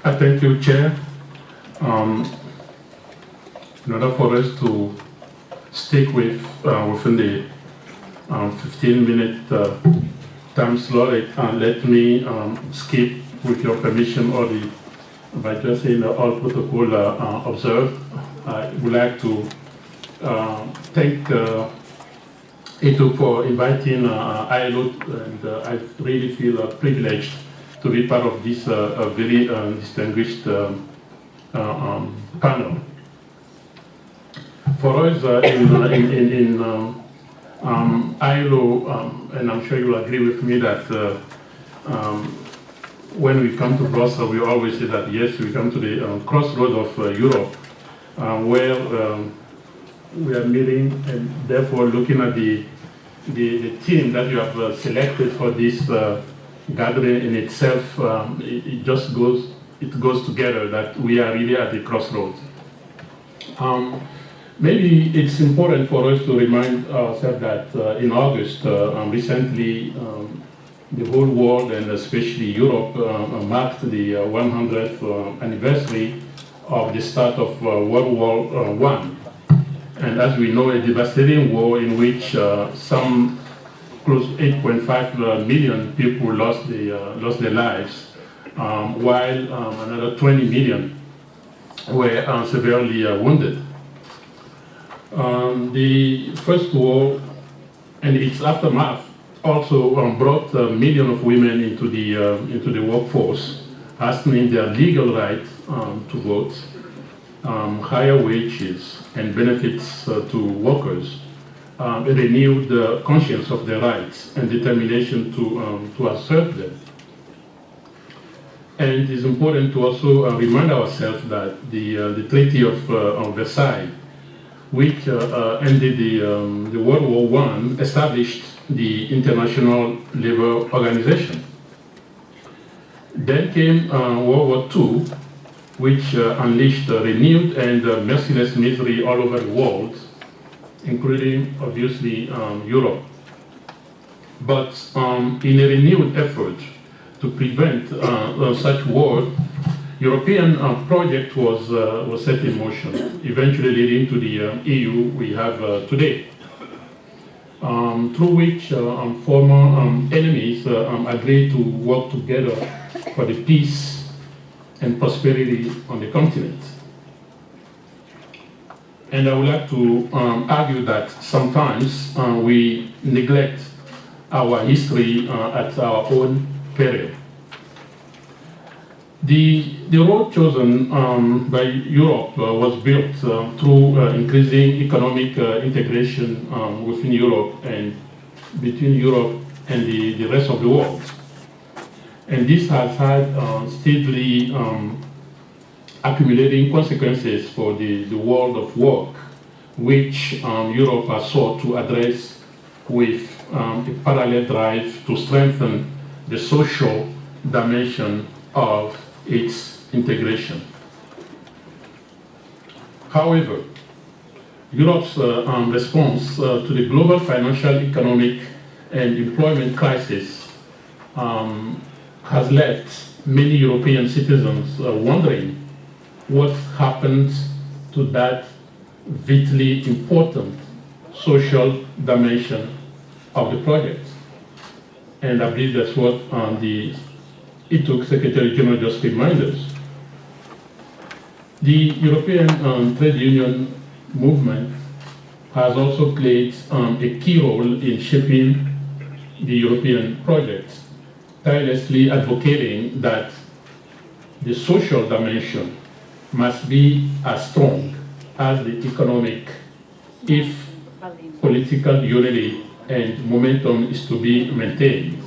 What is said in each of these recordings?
I thank you, Chair. In order for us to stick with within the 15-minute time slot, let me skip, with your permission, or by just saying all protocol observed. I would like to thank ETUC for inviting ILO, and I really feel privileged to be part of this very distinguished panel. For us in ILO, and I'm sure you'll agree with me that when we come to Brussels, we always say that yes, we come to the crossroads of Europe, where we are meeting, and therefore looking at the theme that you have selected for this gathering in itself, it just goes together that we are really at the crossroads. Maybe it's important for us to remind ourselves that in August, recently, the whole world, and especially Europe, marked the 100th anniversary of the start of World War I. And as we know, a devastating war in which some close to 8.5 million people lost their lives, while another 20 million were severely wounded. The First War and its aftermath also brought millions of women into the workforce, asking their legal right to vote, higher wages and benefits to workers, renewed the conscience of their rights and determination to assert them. And it's important to also remind ourselves that the Treaty of Versailles, which ended the World War I, established the International Labour Organization. Then came World War II, which unleashed renewed and merciless misery all over the world, including, obviously, Europe. But in a renewed effort to prevent such war, European project was set in motion, eventually leading to the EU we have today, through which former enemies agreed to work together for the peace and prosperity on the continent. And I would like to argue that sometimes we neglect our history at our own peril. The road chosen by Europe was built through increasing economic integration within Europe and between Europe and the rest of the world. And this has had steadily accumulating consequences for the world of work, which Europe has sought to address with a parallel drive to strengthen the social dimension of its integration. However, Europe's response to the global financial, economic, and employment crisis has left many European citizens wondering what happened to that vitally important social dimension of the project. And I believe that's what the ETUC Secretary General just reminded us. The European trade union movement has also played a key role in shaping the European project, tirelessly advocating that the social dimension must be as strong as the economic if political unity and momentum is to be maintained.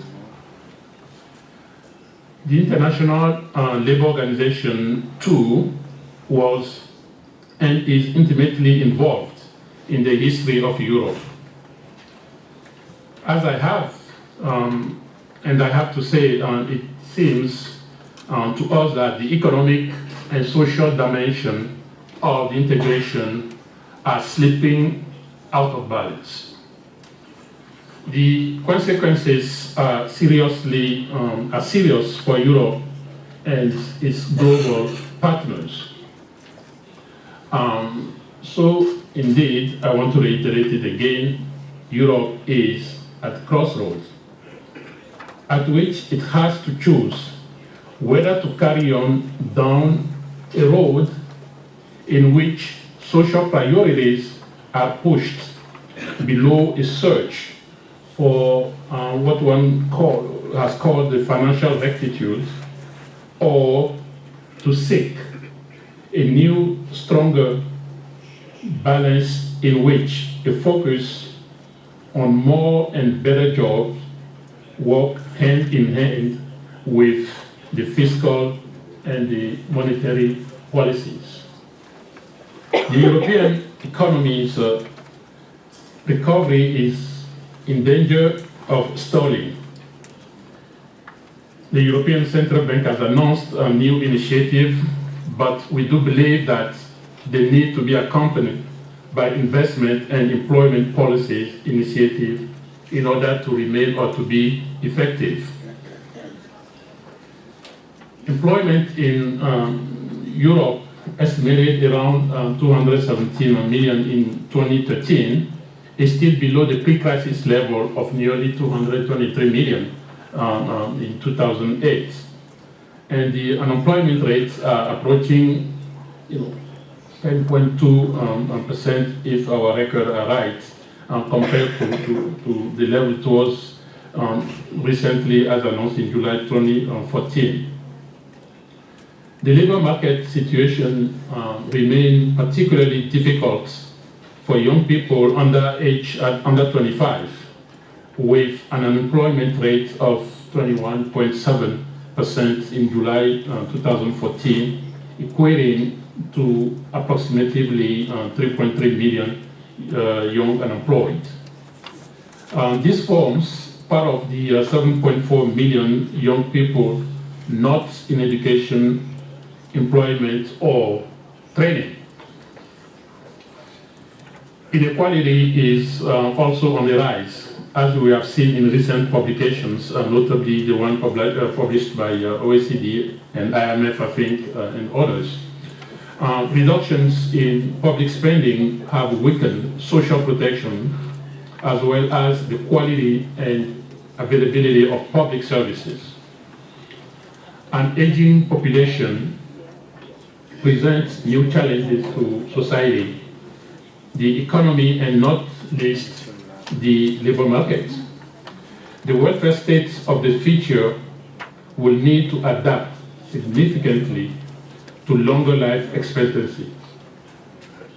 The International Labour Organization, too, was and is intimately involved in the history of Europe. As I have, and I have to say, it seems to us that the economic and social dimension of the integration are slipping out of balance. The consequences are serious for Europe and its global partners. So indeed, I want to reiterate it again, Europe is at crossroads at which it has to choose whether to carry on down a road in which social priorities are pushed below a search for what one has called the financial rectitude, or to seek a new, stronger balance in which a focus on more and better jobs work hand in hand with the fiscal and the monetary policies. The European economy's recovery is in danger of stalling. The European Central Bank has announced a new initiative, but we do believe that they need to be accompanied by investment and employment policies initiative in order to remain or to be effective. Employment in Europe estimated around 217 million in 2013 is still below the pre-crisis level of nearly 223 million in 2008. And the unemployment rates are approaching 10.2% if our record are right, compared to the level it was recently as announced in July 2014. The labor market situation remains particularly difficult for young people under 25, with an unemployment rate of 21.7% in July 2014, equating to approximately 3.3 million young unemployed. This forms part of the 7.4 million young people not in education, employment, or training. Inequality is also on the rise, as we have seen in recent publications, notably the one published by OECD and IMF, I think, and others. Reductions in public spending have weakened social protection, as well as the quality and availability of public services. An aging population presents new challenges to society, the economy, and not least the labor market. The welfare states of the future will need to adapt significantly to longer life expectancy,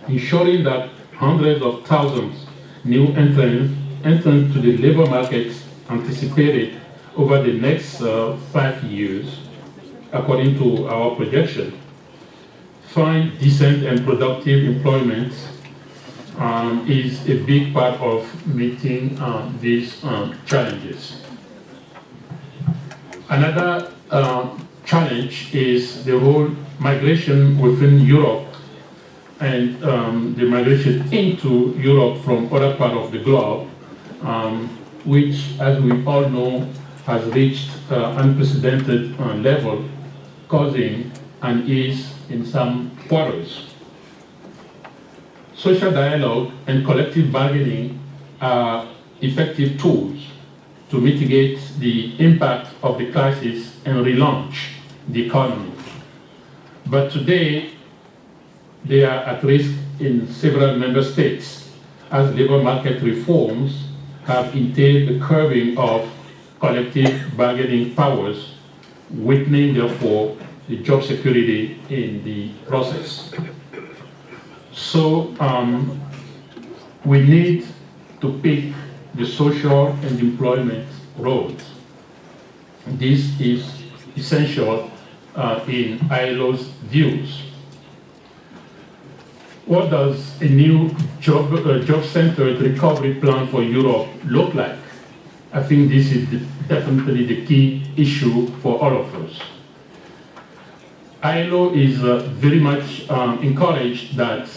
ensuring that hundreds of thousands new entrants to the labor market anticipated over the next 5 years, according to our projection, find decent and productive employment is a big part of meeting these challenges. Another challenge is the whole migration within Europe and the migration into Europe from other parts of the globe, which, as we all know, has reached unprecedented level, causing unease in some quarters. Social dialogue and collective bargaining are effective tools to mitigate the impact of the crisis and relaunch the economy. But today, they are at risk in several member states, as labor market reforms have entailed the curbing of collective bargaining powers, weakening, therefore, the job security in the process. So we need to pick the social and employment road. This is essential in ILO's views. What does a new job-centered recovery plan for Europe look like? I think this is definitely the key issue for all of us. ILO is very much encouraged that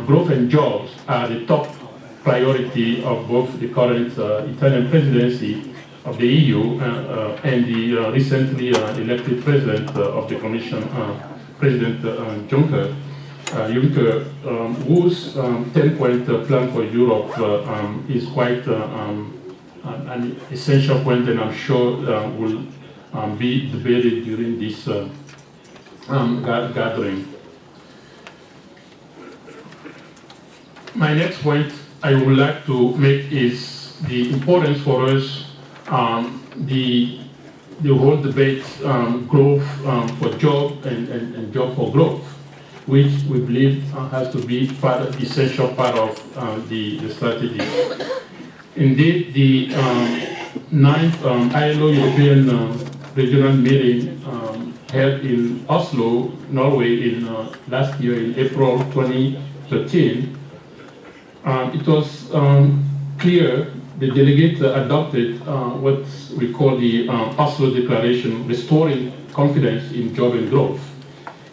growth and jobs are the top priority of both the current Italian presidency of the EU and the recently elected president of the Commission, President Juncker, whose 10-point plan for Europe is quite an essential point, and I'm sure will be debated during this gathering. My next point I would like to make is the importance for us, the whole debate, growth for job and job for growth, which we believe has to be essential part of the strategy. Indeed, the 9th ILO European regional meeting held in Oslo, Norway, in last year in April 2013, it was clear the delegates adopted what we call the Oslo Declaration, Restoring Confidence in Job and Growth,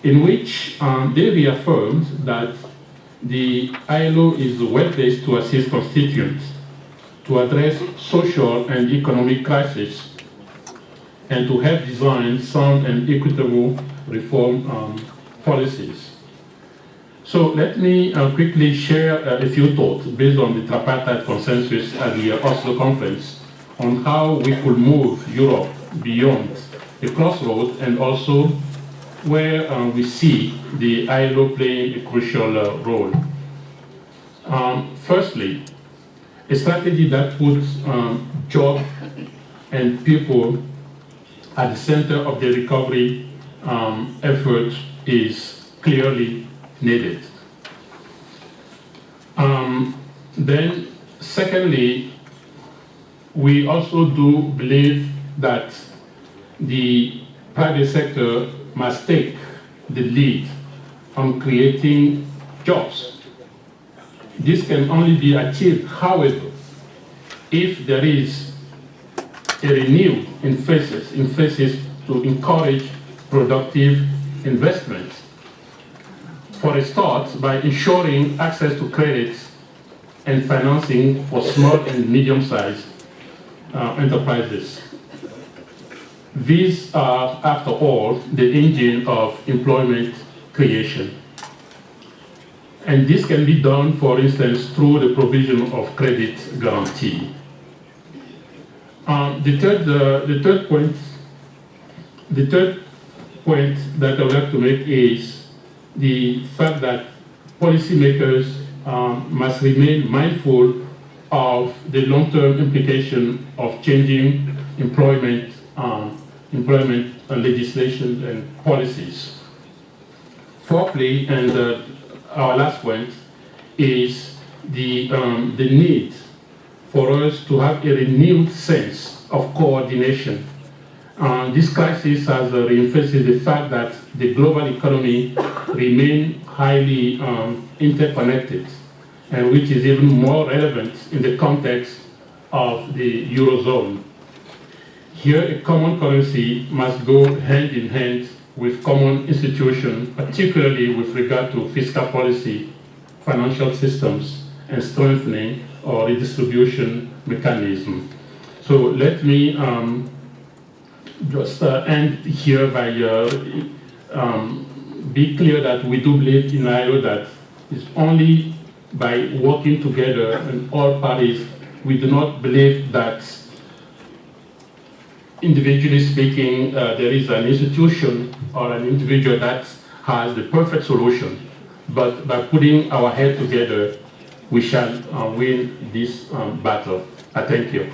in which they reaffirmed that the ILO is well-placed to assist constituents to address social and economic crises and to help design sound and equitable reform policies. So let me quickly share a few thoughts based on the tripartite consensus at the Oslo conference on how we could move Europe beyond the crossroads, and also where we see the ILO playing a crucial role. Firstly, a strategy that puts job and people at the center of the recovery effort is clearly needed. Then, secondly, we also do believe that the private sector must take the lead on creating jobs. This can only be achieved, however, if there is a renewed emphasis to encourage productive investment. For a start, by ensuring access to credit and financing for small and medium-sized enterprises. These are, after all, the engine of employment creation. And this can be done, for instance, through the provision of credit guarantee. The third point that I would like to make is the fact that policymakers must remain mindful of the long-term implication of changing employment legislation and policies. Fourthly, and our last point, is the need for us to have a renewed sense of coordination. This crisis has reinforced the fact that the global economy remains highly interconnected, and which is even more relevant in the context of the Eurozone. Here, a common currency must go hand in hand with common institutions, particularly with regard to fiscal policy, financial systems, and strengthening or redistribution mechanism. So let me just end here by be clear that we do believe in ILO that it's only by working together and all parties. We do not believe that individually speaking, there is an institution or an individual that has the perfect solution. But by putting our head together, we shall win this battle. I thank you.